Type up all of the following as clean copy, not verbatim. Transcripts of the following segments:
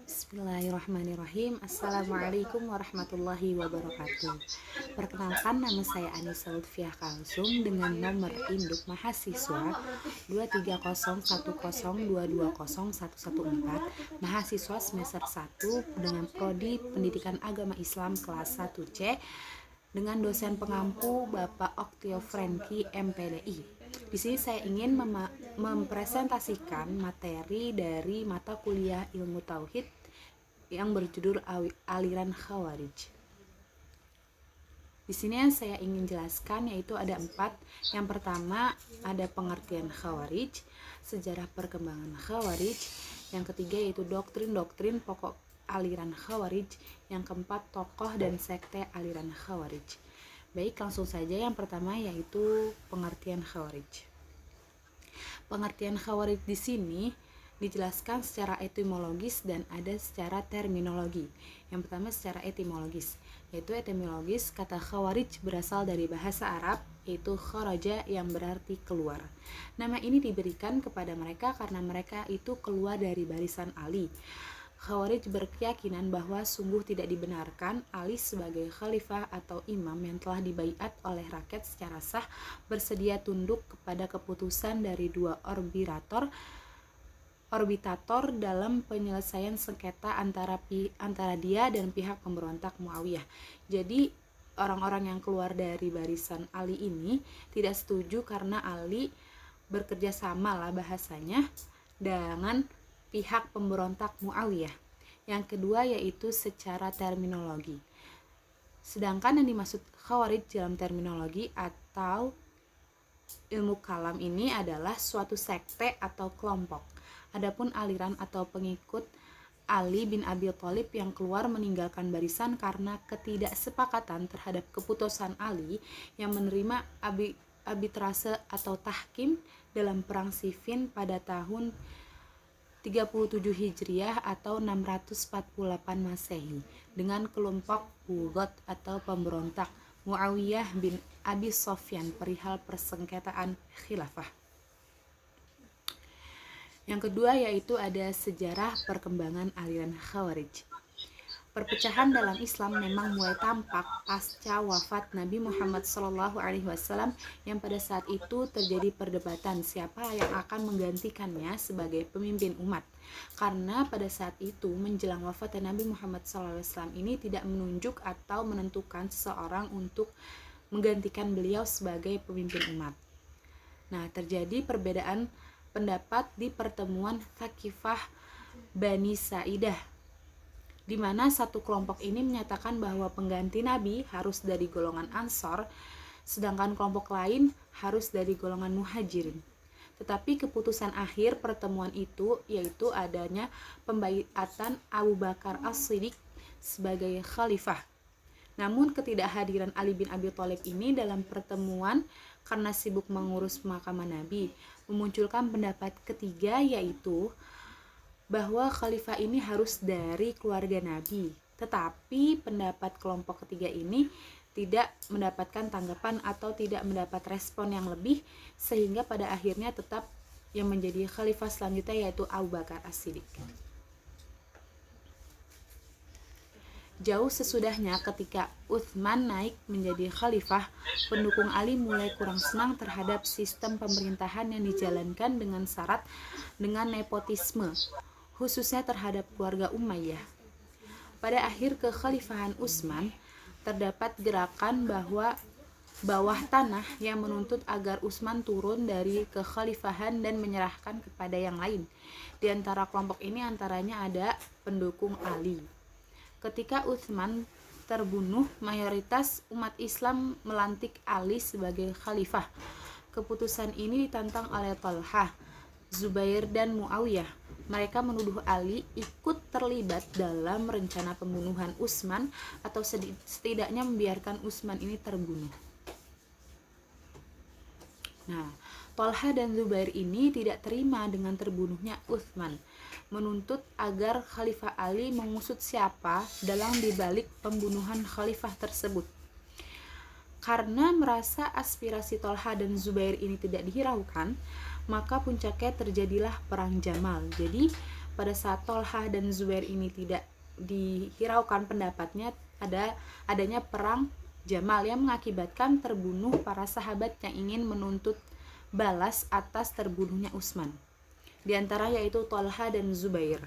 Bismillahirrahmanirrahim. Assalamualaikum warahmatullahi wabarakatuh. Perkenalkan, nama saya Anissa Lutfiah Kalsum dengan nomor induk mahasiswa 23102201114, mahasiswa semester 1 dengan prodi Pendidikan Agama Islam kelas 1C dengan dosen pengampu Bapak Oktio Franky MPDI. Di sini saya ingin mempresentasikan materi dari mata kuliah Ilmu Tauhid yang berjudul Aliran Khawarij. Di sini yang saya ingin jelaskan yaitu ada 4. Yang pertama ada pengertian Khawarij, sejarah perkembangan Khawarij. Yang ketiga yaitu doktrin-doktrin pokok aliran Khawarij. Yang keempat, tokoh dan sekte aliran Khawarij. Baik, langsung saja. Yang pertama yaitu pengertian Khawarij. Pengertian Khawarij di sini dijelaskan secara etimologis dan ada secara terminologi. Yang pertama secara etimologis, yaitu etimologis kata Khawarij berasal dari bahasa Arab, yaitu kharaja yang berarti keluar. Nama ini diberikan kepada mereka karena mereka itu keluar dari barisan Ali. Khawarij berkeyakinan bahwa sungguh tidak dibenarkan Ali sebagai khalifah atau imam yang telah dibaiat oleh rakyat secara sah bersedia tunduk kepada keputusan dari dua orbitator dalam penyelesaian sengketa antara dia dan pihak pemberontak Muawiyah. Jadi orang-orang yang keluar dari barisan Ali ini tidak setuju karena Ali bekerja sama lah bahasanya dengan pihak pemberontak Muawiyah. Yang kedua yaitu secara terminologi. Sedangkan yang dimaksud Khawarij dalam terminologi atau ilmu kalam ini adalah suatu sekte atau kelompok. Adapun aliran atau pengikut Ali bin Abi Thalib yang keluar meninggalkan barisan karena ketidaksepakatan terhadap keputusan Ali yang menerima arbitrase atau tahkim dalam perang Siffin pada tahun 37 Hijriah atau 648 Masehi dengan kelompok Bughat atau pemberontak Muawiyah bin Abi Sufyan perihal persengketaan khilafah. Yang kedua yaitu ada sejarah perkembangan aliran Khawarij. Perpecahan dalam Islam memang mulai tampak pasca wafat Nabi Muhammad SAW yang pada saat itu terjadi perdebatan siapa yang akan menggantikannya sebagai pemimpin umat. Karena pada saat itu menjelang wafat Nabi Muhammad SAW ini tidak menunjuk atau menentukan seseorang untuk menggantikan beliau sebagai pemimpin umat. Nah, terjadi perbedaan pendapat di pertemuan Thaqifah Bani Sa'idah, di mana satu kelompok ini menyatakan bahwa pengganti Nabi harus dari golongan Ansor, sedangkan kelompok lain harus dari golongan Muhajirin. Tetapi keputusan akhir pertemuan itu yaitu adanya pembaiatan Abu Bakar As-Siddiq sebagai khalifah. Namun ketidakhadiran Ali bin Abi Thalib ini dalam pertemuan karena sibuk mengurus pemakaman Nabi memunculkan pendapat ketiga yaitu bahwa khalifah ini harus dari keluarga Nabi. Tetapi pendapat kelompok ketiga ini tidak mendapatkan tanggapan atau tidak mendapat respon yang lebih sehingga pada akhirnya tetap yang menjadi khalifah selanjutnya yaitu Abu Bakar As-Siddiq. Jauh sesudahnya ketika Utsman naik menjadi khalifah, pendukung Ali mulai kurang senang terhadap sistem pemerintahan yang dijalankan dengan syarat dengan nepotisme, khususnya terhadap keluarga Umayyah. Pada akhir kekhalifahan Utsman, terdapat gerakan bawah tanah yang menuntut agar Utsman turun dari kekhalifahan dan menyerahkan kepada yang lain. Di antara kelompok ini antaranya ada pendukung Ali. Ketika Utsman terbunuh, mayoritas umat Islam melantik Ali sebagai khalifah. Keputusan ini ditantang oleh Thalhah, Zubair dan Muawiyah. Mereka menuduh Ali ikut terlibat dalam rencana pembunuhan Utsman atau setidaknya membiarkan Utsman ini terbunuh. Nah, Thalhah dan Zubair ini tidak terima dengan terbunuhnya Utsman, menuntut agar Khalifah Ali mengusut siapa dalam dibalik pembunuhan khalifah tersebut. Karena merasa aspirasi Thalhah dan Zubair ini tidak dihiraukan, maka puncaknya terjadilah perang Jamal. Jadi pada saat Tolha dan Zubair ini tidak dihiraukan pendapatnya, adanya perang Jamal yang mengakibatkan terbunuh para sahabat yang ingin menuntut balas atas terbunuhnya Utsman. Di antara yaitu Tolha dan Zubair.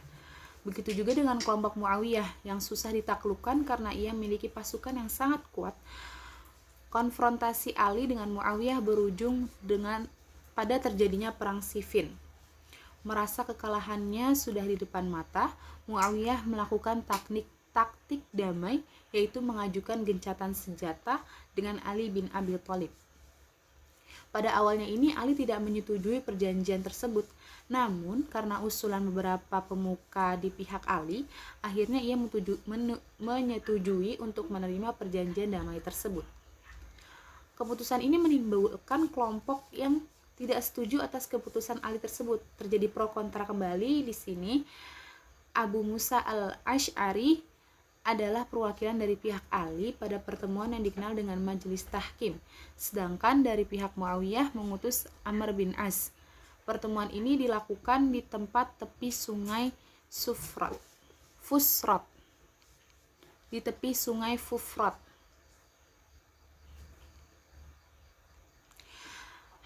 Begitu juga dengan kelompok Muawiyah yang susah ditaklukkan karena ia memiliki pasukan yang sangat kuat. Konfrontasi Ali dengan Muawiyah berujung pada terjadinya perang Siffin. Merasa kekalahannya sudah di depan mata, Muawiyah melakukan taktik damai, yaitu mengajukan gencatan senjata dengan Ali bin Abi Thalib. Pada awalnya ini Ali tidak menyetujui perjanjian tersebut, namun karena usulan beberapa pemuka di pihak Ali, akhirnya ia menyetujui untuk menerima perjanjian damai tersebut. Keputusan ini menimbulkan kelompok yang tidak setuju atas keputusan Ali tersebut. Terjadi pro kontra kembali di sini. Abu Musa al-Asy'ari adalah perwakilan dari pihak Ali pada pertemuan yang dikenal dengan Majelis Tahkim, sedangkan dari pihak Muawiyah mengutus Amr bin As. Pertemuan ini dilakukan di tempat tepi sungai Fusrat. Di tepi sungai Fufrat.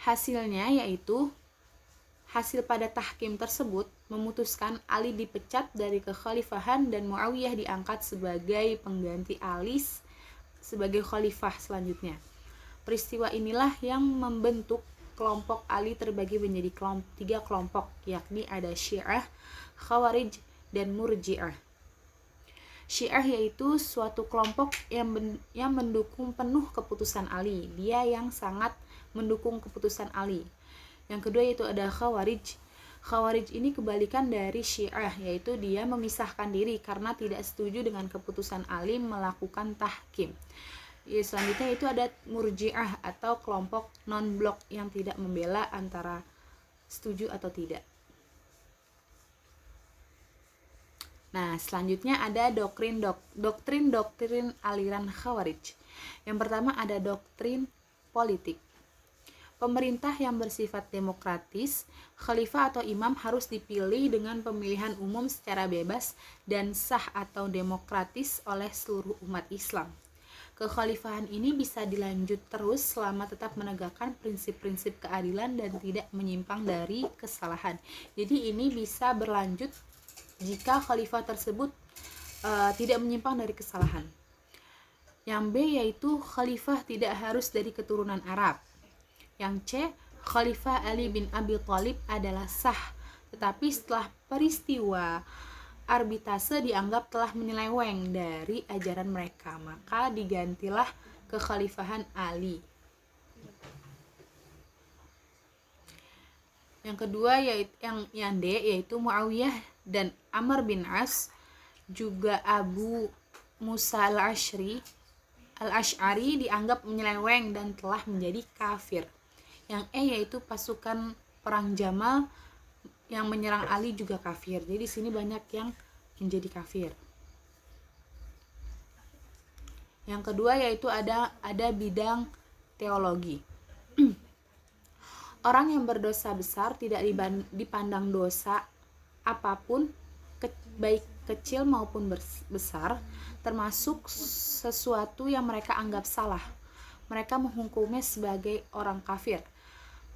Hasil pada tahkim tersebut memutuskan Ali dipecat dari kekhalifahan dan Muawiyah diangkat sebagai pengganti Ali sebagai khalifah selanjutnya. Peristiwa inilah yang membentuk kelompok Ali terbagi menjadi 3 kelompok, yakni ada Syiah, Khawarij, dan Murji'ah. Syiah yaitu suatu kelompok yang mendukung penuh keputusan Ali. Dia yang sangat mendukung keputusan Ali. Yang kedua yaitu ada Khawarij. Khawarij ini kebalikan dari Syiah, yaitu dia memisahkan diri karena tidak setuju dengan keputusan Ali melakukan tahkim. Selanjutnya itu ada Murji'ah atau kelompok non-blok yang tidak membela antara setuju atau tidak. Nah, selanjutnya ada doktrin aliran Khawarij. Yang pertama ada doktrin politik. Pemerintah yang bersifat demokratis, khalifah atau imam harus dipilih dengan pemilihan umum secara bebas dan sah atau demokratis oleh seluruh umat Islam. Kekhalifahan ini bisa dilanjut terus selama tetap menegakkan prinsip-prinsip keadilan dan tidak menyimpang dari kesalahan. Jadi ini bisa berlanjut jika khalifah tersebut tidak menyimpang dari kesalahan. Yang B yaitu khalifah tidak harus dari keturunan Arab. Yang C, Khalifah Ali bin Abi Thalib adalah sah, tetapi setelah peristiwa arbitrase dianggap telah menyeleweng dari ajaran mereka, maka digantilah kekhalifahan Ali. Yang kedua yaitu yang D yaitu Muawiyah dan Amr bin As, juga Abu Musa al-Asy'ari dianggap menyeleweng dan telah menjadi kafir. Yang E yaitu pasukan perang Jamal yang menyerang Ali juga kafir. Jadi di sini banyak yang menjadi kafir. Yang kedua yaitu ada bidang teologi. Orang yang berdosa besar tidak dipandang dosa apapun, baik kecil maupun besar, termasuk sesuatu yang mereka anggap salah. Mereka menghukumnya sebagai orang kafir.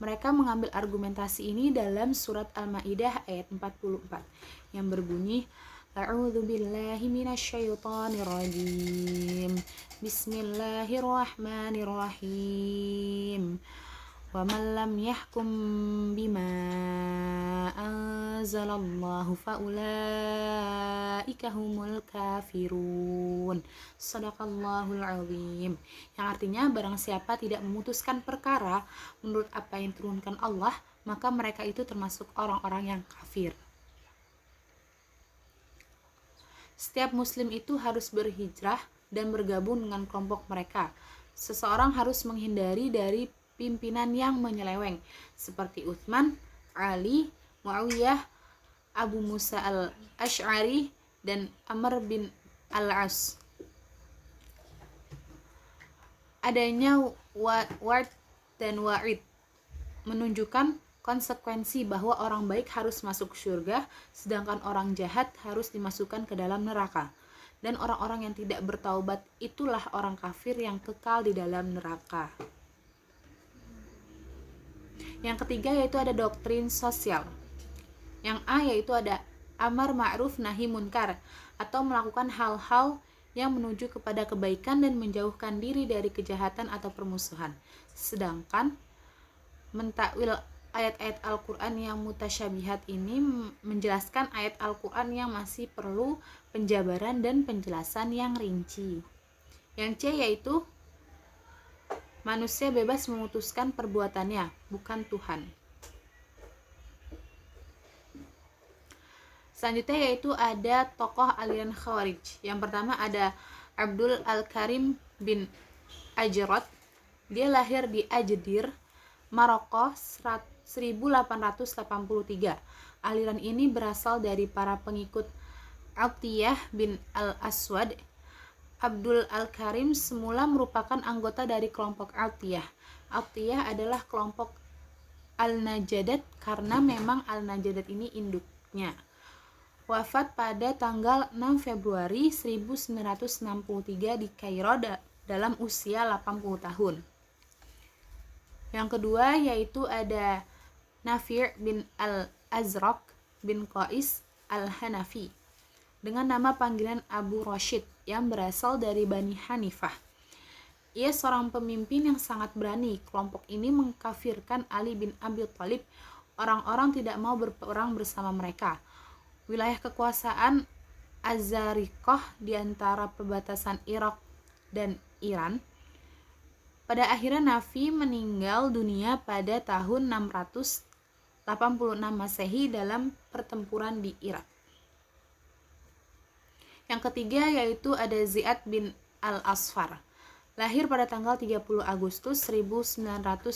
Mereka mengambil argumentasi ini dalam surat Al-Maidah ayat 44 yang berbunyi A'udzu billahi minasyaitonir rajim. Bismillahirrahmanirrahim. Wa man lam yahkum bima anzalallahu faulaika humul kafirun. Shadaqallahul azim. Yang artinya barang siapa tidak memutuskan perkara menurut apa yang diturunkan Allah, maka mereka itu termasuk orang-orang yang kafir. Setiap muslim itu harus berhijrah dan bergabung dengan kelompok mereka. Seseorang harus menghindari dari pimpinan yang menyeleweng seperti Utsman, Ali, Muawiyah, Abu Musa al-Asy'ari, dan Amr bin al-As. Adanya wa'd dan wa'id menunjukkan konsekuensi bahwa orang baik harus masuk surga, sedangkan orang jahat harus dimasukkan ke dalam neraka. Dan orang-orang yang tidak bertaubat itulah orang kafir yang kekal di dalam neraka. Yang ketiga yaitu ada doktrin sosial. Yang A yaitu ada amar ma'ruf nahi munkar, atau melakukan hal-hal yang menuju kepada kebaikan dan menjauhkan diri dari kejahatan atau permusuhan. Sedangkan mentakwil ayat-ayat Al-Quran yang mutasyabihat ini menjelaskan ayat Al-Quran yang masih perlu penjabaran dan penjelasan yang rinci. Yang C yaitu manusia bebas memutuskan perbuatannya, bukan Tuhan. Selanjutnya yaitu ada tokoh aliran Khawarij. Yang pertama ada Abdul Al-Karim bin Ajrad. Dia lahir di Agadir, Maroko 1883. Aliran ini berasal dari para pengikut Atiyah bin Al-Aswad. Abdul Al-Karim semula merupakan anggota dari kelompok Atiyah. Atiyah adalah kelompok Al-Najadat karena memang Al-Najadat ini induknya. Wafat pada tanggal 6 Februari 1963 di Kairo dalam usia 80 tahun. Yang kedua yaitu ada Nafi' bin Al-Azraq bin Qais Al-Hanafi dengan nama panggilan Abu Rashid yang berasal dari Bani Hanifah. Ia seorang pemimpin yang sangat berani. Kelompok ini mengkafirkan Ali bin Abi Thalib. Orang-orang tidak mau berperang bersama mereka. Wilayah kekuasaan Azariqah di antara perbatasan Irak dan Iran. Pada akhirnya Nafi meninggal dunia pada tahun 686 Masehi dalam pertempuran di Irak. Yang ketiga yaitu ada Ziyad bin Al-Asfar. Lahir pada tanggal 30 Agustus 1964.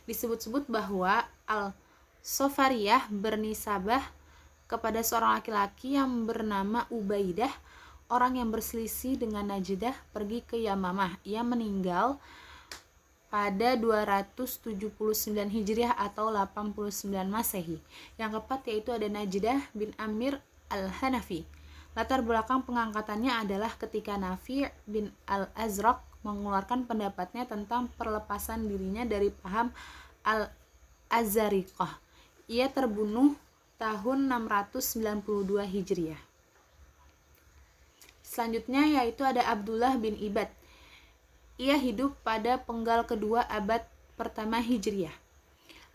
Disebut-sebut bahwa Al-Sofariyah bernisabah kepada seorang laki-laki yang bernama Ubaidah, orang yang berselisih dengan Najdah pergi ke Yamamah. Ia meninggal pada 279 Hijriah atau 89 Masehi. Yang keempat yaitu ada Najdah bin Amir Al-Hanafi. Latar belakang pengangkatannya adalah ketika Nafi' bin Al-Azraq mengeluarkan pendapatnya tentang perlepasan dirinya dari paham Al-Azariqah. Ia terbunuh tahun 692 Hijriah. Selanjutnya yaitu ada Abdullah bin Ibad. Ia hidup pada penggal kedua abad pertama Hijriah.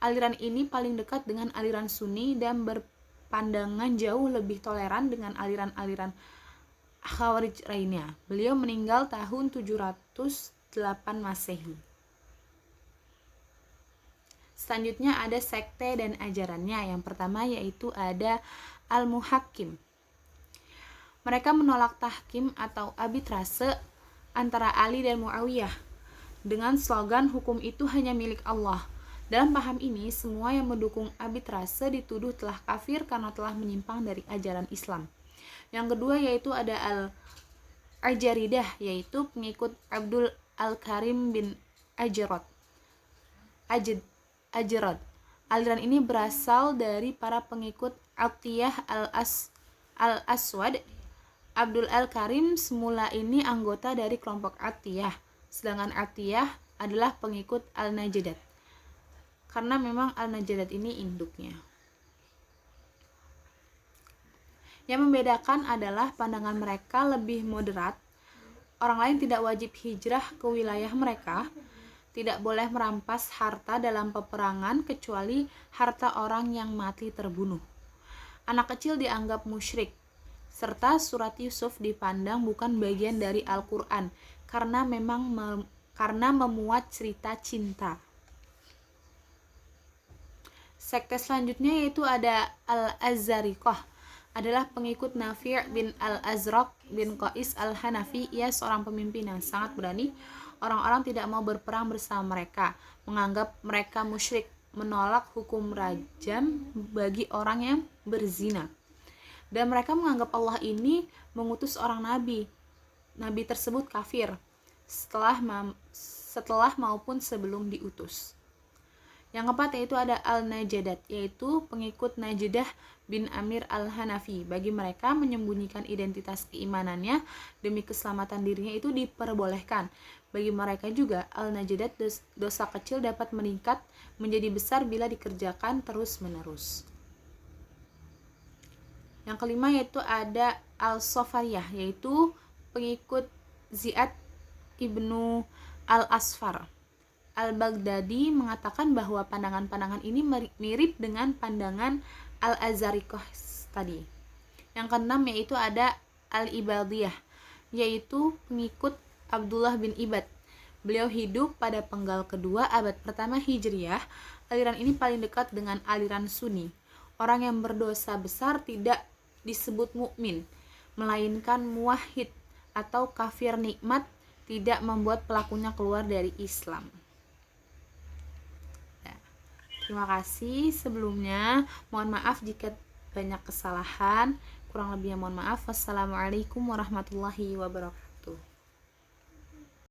Aliran ini paling dekat dengan aliran Sunni dan berpandangan jauh lebih toleran dengan aliran-aliran Khawarij lainnya. Beliau meninggal tahun 708 Masehi. Selanjutnya ada sekte dan ajarannya. Yang pertama yaitu ada Al-Muhakkim. Mereka menolak tahkim atau arbitrase antara Ali dan Muawiyah dengan slogan hukum itu hanya milik Allah. Dalam paham ini, semua yang mendukung arbitrase dituduh telah kafir karena telah menyimpang dari ajaran Islam. Yang kedua yaitu ada Al-Ajaridah, yaitu pengikut Abdul Al-Karim bin Ajrad. Aliran ini berasal dari para pengikut Atiyah Al-Aswad. Abdul Al-Karim semula ini anggota dari kelompok Atiyah, sedangkan Atiyah adalah pengikut Al-Najadat. Karena memang Al-Najadat ini induknya. Yang membedakan adalah pandangan mereka lebih moderat. Orang lain tidak wajib hijrah ke wilayah mereka. Tidak boleh merampas harta dalam peperangan kecuali harta orang yang mati terbunuh. Anak kecil dianggap musyrik, serta surat Yusuf dipandang bukan bagian dari Al-Quran karena memuat cerita cinta. Sekte selanjutnya yaitu ada Al-Azariqah, adalah pengikut Nafi' bin Al-Azraq bin Qais Al-Hanafi. Ia seorang pemimpin yang sangat berani. Orang-orang tidak mau berperang bersama mereka, menganggap mereka musyrik, menolak hukum rajam bagi orang yang berzina. Dan mereka menganggap Allah ini mengutus orang nabi. Nabi tersebut kafir setelah maupun sebelum diutus. Yang keempat yaitu ada Al-Najadat, yaitu pengikut Najdah bin Amir Al-Hanafi. Bagi mereka menyembunyikan identitas keimanannya demi keselamatan dirinya itu diperbolehkan. Bagi mereka juga Al-Najadat dosa kecil dapat meningkat menjadi besar bila dikerjakan terus-menerus. Yang kelima yaitu ada Al-Sofariyah, yaitu pengikut Ziyad ibnu Al-Asfar. Al-Baghdadi mengatakan bahwa pandangan-pandangan ini mirip dengan pandangan Al-Azariqah tadi. Yang keenam yaitu ada Al-Ibadiyah, yaitu pengikut Abdullah bin Ibad. Beliau hidup pada penggal kedua abad pertama Hijriyah. Aliran ini paling dekat dengan aliran Sunni. Orang yang berdosa besar tidak disebut mukmin, melainkan muwahhid atau kafir nikmat, tidak membuat pelakunya keluar dari Islam. Terima kasih sebelumnya. Mohon maaf jika banyak kesalahan. Kurang lebihnya mohon maaf. Wassalamualaikum warahmatullahi wabarakatuh.